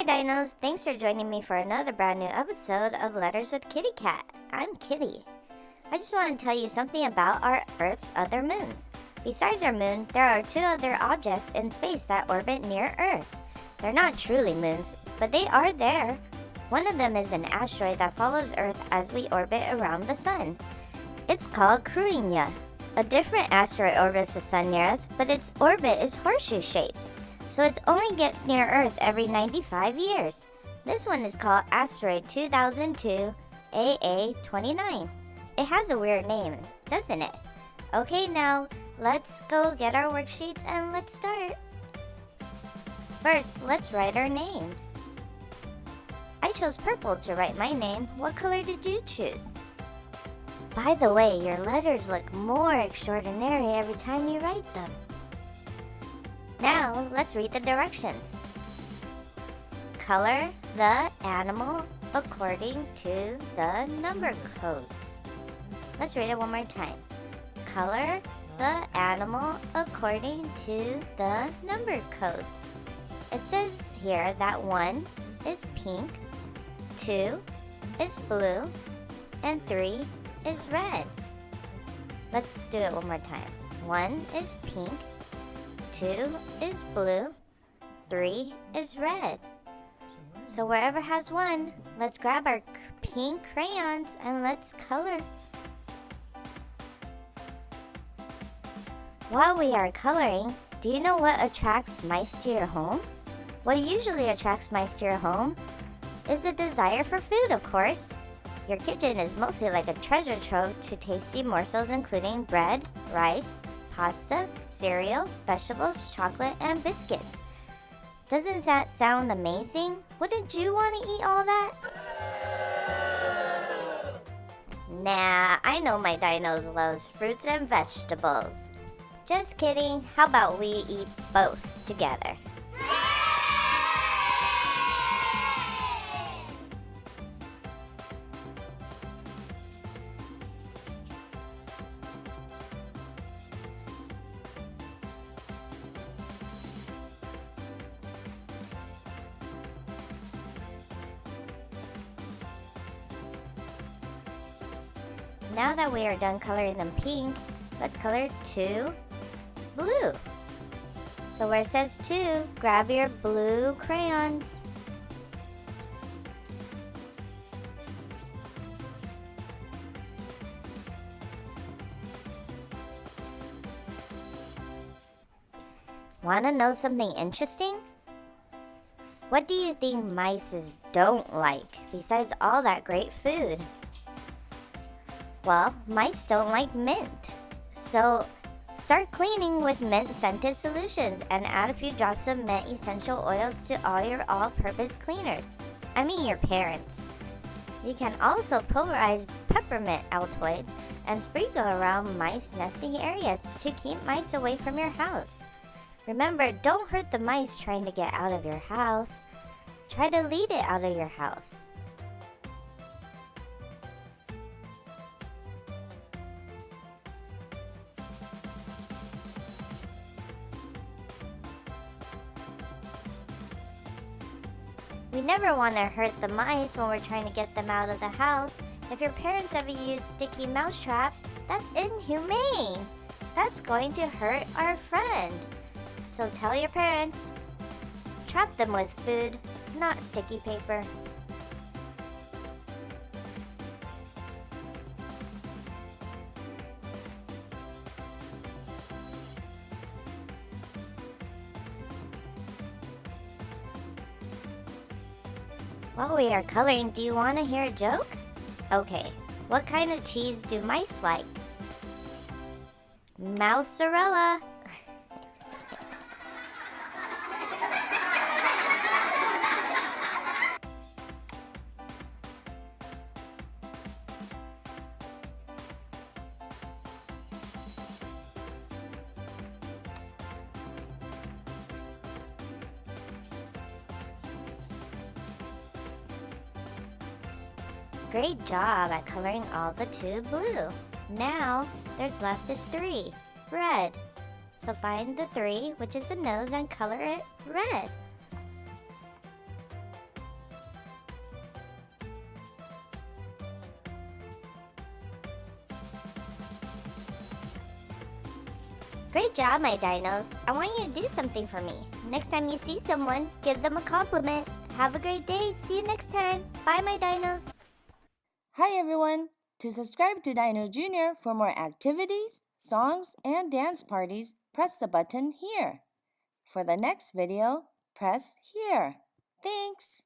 Dinos, thanks for joining me for another brand new episode of Letters with Kitty Cat. I'm Kitty. I just want to tell you something about our Earth's other moons. Besides our moon, there are two other objects in space that orbit near Earth. They're not truly moons, but they are there. One of them is an asteroid that follows Earth as we orbit around the Sun. It's called Curinya. A different asteroid orbits the Sun near us, but its orbit is horseshoe-shaped, so it only gets near Earth every 95 years. This one is called Asteroid 2002 AA29. It has a weird name, doesn't it? Okay, now let's go get our worksheets and let's start. First, let's write our names. I chose purple to write my name. What color did you choose? By the way, your letters look more extraordinary every time you write them. Now, let's read the directions. Color the animal according to the number codes. Let's read it one more time. Color the animal according to the number codes. It says here that 1 is pink, 2 is blue, and 3 is red. Let's do it one more time. 1 is pink, 2 is blue, 3 is red. So wherever has 1, let's grab our pink crayons and let's color. While we are coloring, do you know what attracts mice to your home? What usually attracts mice to your home is the desire for food, of course. Your kitchen is mostly like a treasure trove to tasty morsels including bread, rice, pasta, cereal, vegetables, chocolate, and biscuits. Doesn't that sound amazing? Wouldn't you want to eat all that? Nah, I know my dinos loves fruits and vegetables. Just kidding. How about we eat both together? Now that we are done coloring them pink, let's color 2 blue. So where it says 2, grab your blue crayons. Want to know something interesting? What do you think mice don't like besides all that great food? Well, mice don't like mint. So start cleaning with mint-scented solutions and add a few drops of mint essential oils to all your all-purpose cleaners. I mean your parents. You can also pulverize peppermint Altoids and sprinkle around mice nesting areas to keep mice away from your house. Remember, don't hurt the mice trying to get out of your house. Try to lead it out of your house. We never want to hurt the mice when we're trying to get them out of the house. If your parents ever use sticky mouse traps, that's inhumane. That's going to hurt our friend. So tell your parents, trap them with food, not sticky paper. While we are coloring, do you want to hear a joke? Okay, what kind of cheese do mice like? Mozzarella. Great job at coloring all the 2 blue. Now, there's left is 3, red. So find the 3, which is the nose, and color it red. Great job, my dinos. I want you to do something for me. Next time you see someone, give them a compliment. Have a great day. See you next time. Bye, my dinos. Hi everyone! To subscribe to Dino Jr. for more activities, songs, and dance parties, press the button here. For the next video, press here. Thanks!